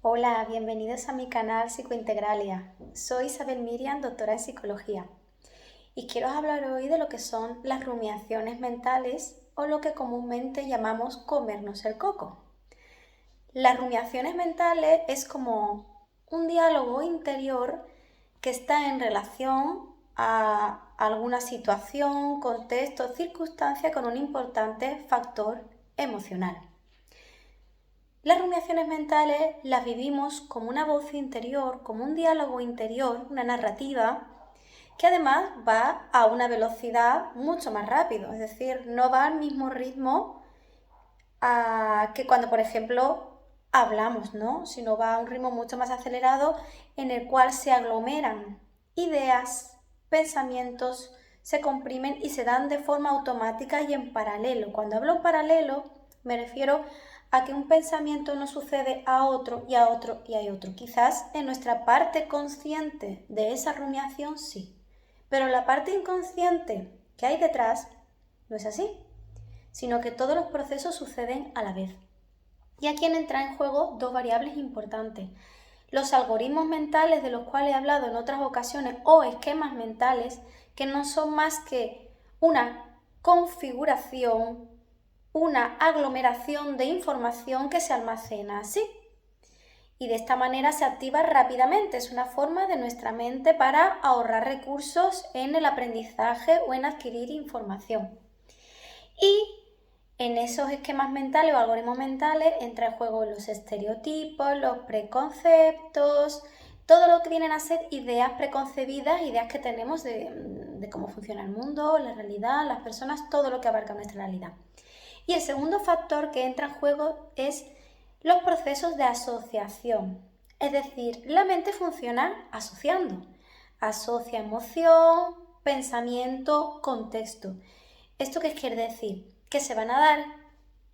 Hola, bienvenidos a mi canal Psicointegralia. Soy Isabel Miriam, doctora en psicología, y quiero hablar hoy de lo que son las rumiaciones mentales o lo que comúnmente llamamos comernos el coco. Las rumiaciones mentales es como un diálogo interior que está en relación a alguna situación, contexto, circunstancia con un importante factor emocional. Las rumiaciones mentales las vivimos como una voz interior, como un diálogo interior, una narrativa, que además va a una velocidad mucho más rápido, es decir, no va al mismo ritmo que cuando, por ejemplo, hablamos, ¿no? Sino va a un ritmo mucho más acelerado en el cual se aglomeran ideas, pensamientos, se comprimen y se dan de forma automática y en paralelo. Cuando hablo en paralelo, me refiero a que un pensamiento no sucede a otro y a otro y a otro. Quizás en nuestra parte consciente de esa rumiación sí, pero la parte inconsciente que hay detrás no es así, sino que todos los procesos suceden a la vez. Y aquí entran en juego dos variables importantes. Los algoritmos mentales de los cuales he hablado en otras ocasiones o esquemas mentales que no son más que una configuración, una aglomeración de información que se almacena así. Y de esta manera se activa rápidamente. Es una forma de nuestra mente para ahorrar recursos en el aprendizaje o en adquirir información. Y en esos esquemas mentales o algoritmos mentales entra en juego los estereotipos, los preconceptos, todo lo que vienen a ser ideas preconcebidas, ideas que tenemos de cómo funciona el mundo, la realidad, las personas, todo lo que abarca nuestra realidad. Y el segundo factor que entra en juego es los procesos de asociación. Es decir, la mente funciona asociando. Asocia emoción, pensamiento, contexto. ¿Esto qué quiere decir? Que se van a dar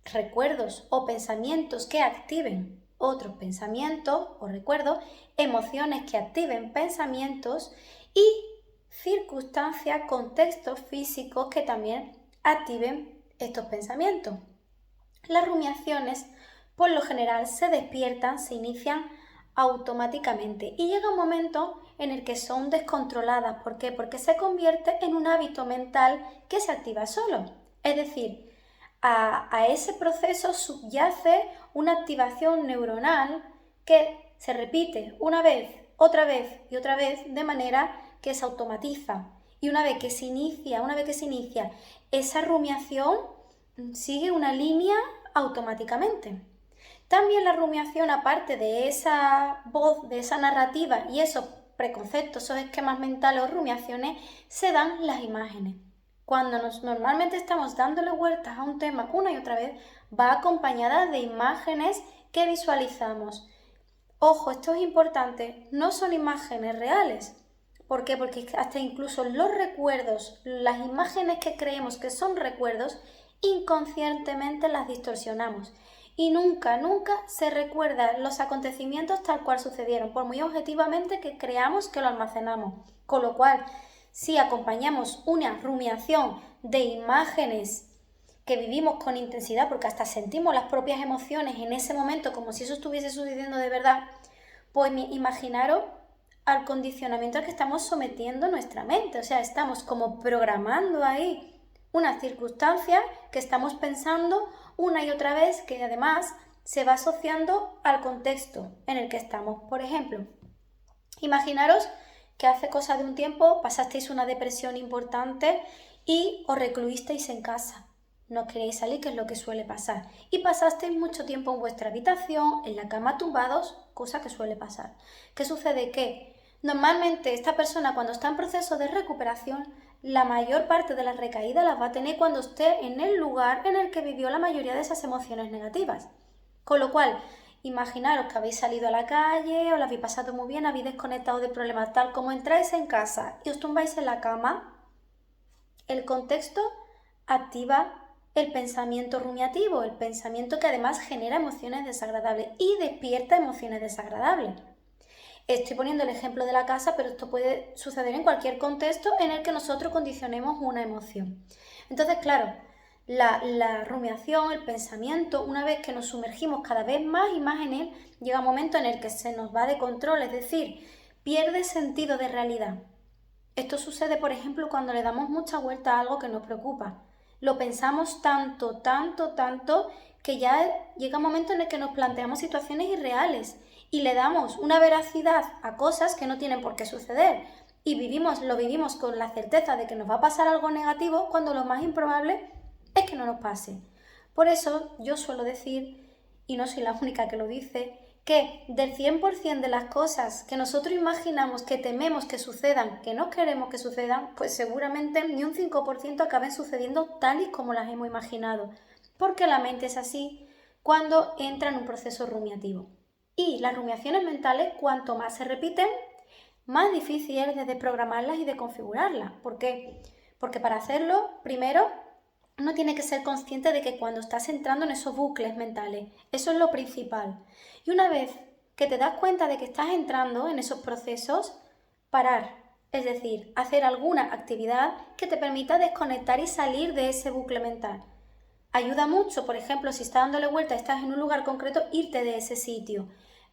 recuerdos o pensamientos que activen otros pensamientos o recuerdos, emociones que activen pensamientos y circunstancias, contextos físicos que también activen estos pensamientos. Las rumiaciones, por lo general, se despiertan, se inician automáticamente y llega un momento en el que son descontroladas. ¿Por qué? Porque se convierte en un hábito mental que se activa solo. Es decir, a ese proceso subyace una activación neuronal que se repite una vez y otra vez de manera que se automatiza. Y una vez que se inicia esa rumiación, sigue una línea automáticamente. También la rumiación, aparte de esa voz, de esa narrativa y esos preconceptos, esos esquemas mentales o rumiaciones, se dan las imágenes. Cuando normalmente estamos dándole vueltas a un tema una y otra vez, va acompañada de imágenes que visualizamos. Ojo, esto es importante, no son imágenes reales. ¿Por qué? Porque hasta incluso los recuerdos, las imágenes que creemos que son recuerdos, inconscientemente las distorsionamos. Y nunca se recuerdan los acontecimientos tal cual sucedieron, por muy objetivamente que creamos que lo almacenamos. Con lo cual, si acompañamos una rumiación de imágenes que vivimos con intensidad, porque hasta sentimos las propias emociones en ese momento como si eso estuviese sucediendo de verdad, pues imaginaros al condicionamiento al que estamos sometiendo nuestra mente. O sea, estamos como programando ahí una circunstancia que estamos pensando una y otra vez, que además se va asociando al contexto en el que estamos. Por ejemplo, imaginaros que hace cosa de un tiempo pasasteis una depresión importante y os recluisteis en casa. No queréis salir, que es lo que suele pasar. Y pasasteis mucho tiempo en vuestra habitación, en la cama tumbados, cosa que suele pasar. ¿Qué sucede? Que normalmente esta persona, cuando está en proceso de recuperación, la mayor parte de las recaídas las va a tener cuando esté en el lugar en el que vivió la mayoría de esas emociones negativas. Con lo cual, imaginaros que habéis salido a la calle, os lo habéis pasado muy bien, habéis desconectado de problemas, tal como entráis en casa y os tumbáis en la cama, el contexto activa el pensamiento rumiativo, el pensamiento que además genera emociones desagradables y despierta emociones desagradables. Estoy poniendo el ejemplo de la casa, pero esto puede suceder en cualquier contexto en el que nosotros condicionemos una emoción. Entonces, claro, La rumiación, el pensamiento, una vez que nos sumergimos cada vez más y más en él, llega un momento en el que se nos va de control, es decir, pierde sentido de realidad. Esto sucede, por ejemplo, cuando le damos mucha vuelta a algo que nos preocupa. Lo pensamos tanto, que ya llega un momento en el que nos planteamos situaciones irreales y le damos una veracidad a cosas que no tienen por qué suceder. Y lo vivimos con la certeza de que nos va a pasar algo negativo cuando lo más improbable es que no nos pase. Por eso yo suelo decir, y no soy la única que lo dice, que del 100% de las cosas que nosotros imaginamos, que tememos que sucedan, que no queremos que sucedan, pues seguramente ni un 5% acaben sucediendo tal y como las hemos imaginado, porque la mente es así cuando entra en un proceso rumiativo. Y las rumiaciones mentales, cuanto más se repiten, más difícil es de desprogramarlas y de configurarlas. ¿Por qué? Porque para hacerlo, primero, uno tiene que ser consciente de que cuando estás entrando en esos bucles mentales, eso es lo principal. Y una vez que te das cuenta de que estás entrando en esos procesos, parar, es decir, hacer alguna actividad que te permita desconectar y salir de ese bucle mental. Ayuda mucho, por ejemplo, si estás dándole vuelta, estás en un lugar concreto, irte de ese sitio.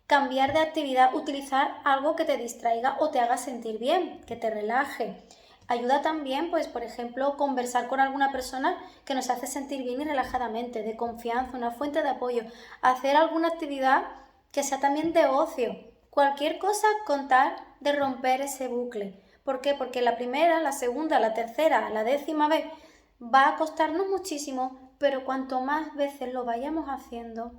Cambiar de actividad, utilizar algo que te distraiga o te haga sentir bien, que te relaje. Ayuda también, pues, por ejemplo, conversar con alguna persona que nos hace sentir bien y relajadamente, de confianza, una fuente de apoyo. Hacer alguna actividad que sea también de ocio. Cualquier cosa con tal de romper ese bucle. ¿Por qué? Porque la primera, la segunda, la tercera, la 10ª vez va a costarnos muchísimo, pero cuanto más veces lo vayamos haciendo,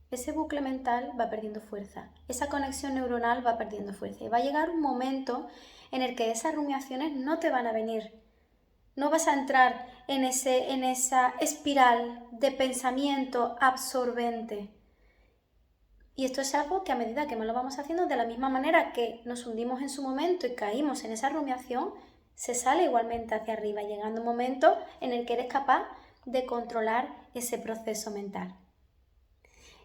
ese bucle mental va perdiendo fuerza, esa conexión neuronal va perdiendo fuerza y va a llegar un momento en el que esas rumiaciones no te van a venir. No vas a entrar en esa espiral de pensamiento absorbente. Y esto es algo que a medida que más lo vamos haciendo, de la misma manera que nos hundimos en su momento y caímos en esa rumiación, se sale igualmente hacia arriba, llegando un momento en el que eres capaz de controlar ese proceso mental.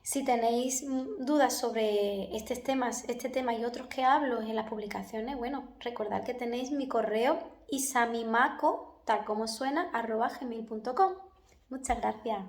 Si tenéis dudas sobre este tema y otros que hablo en las publicaciones, bueno, recordad que tenéis mi correo isamimaco, tal como suena, @gmail.com. Muchas gracias.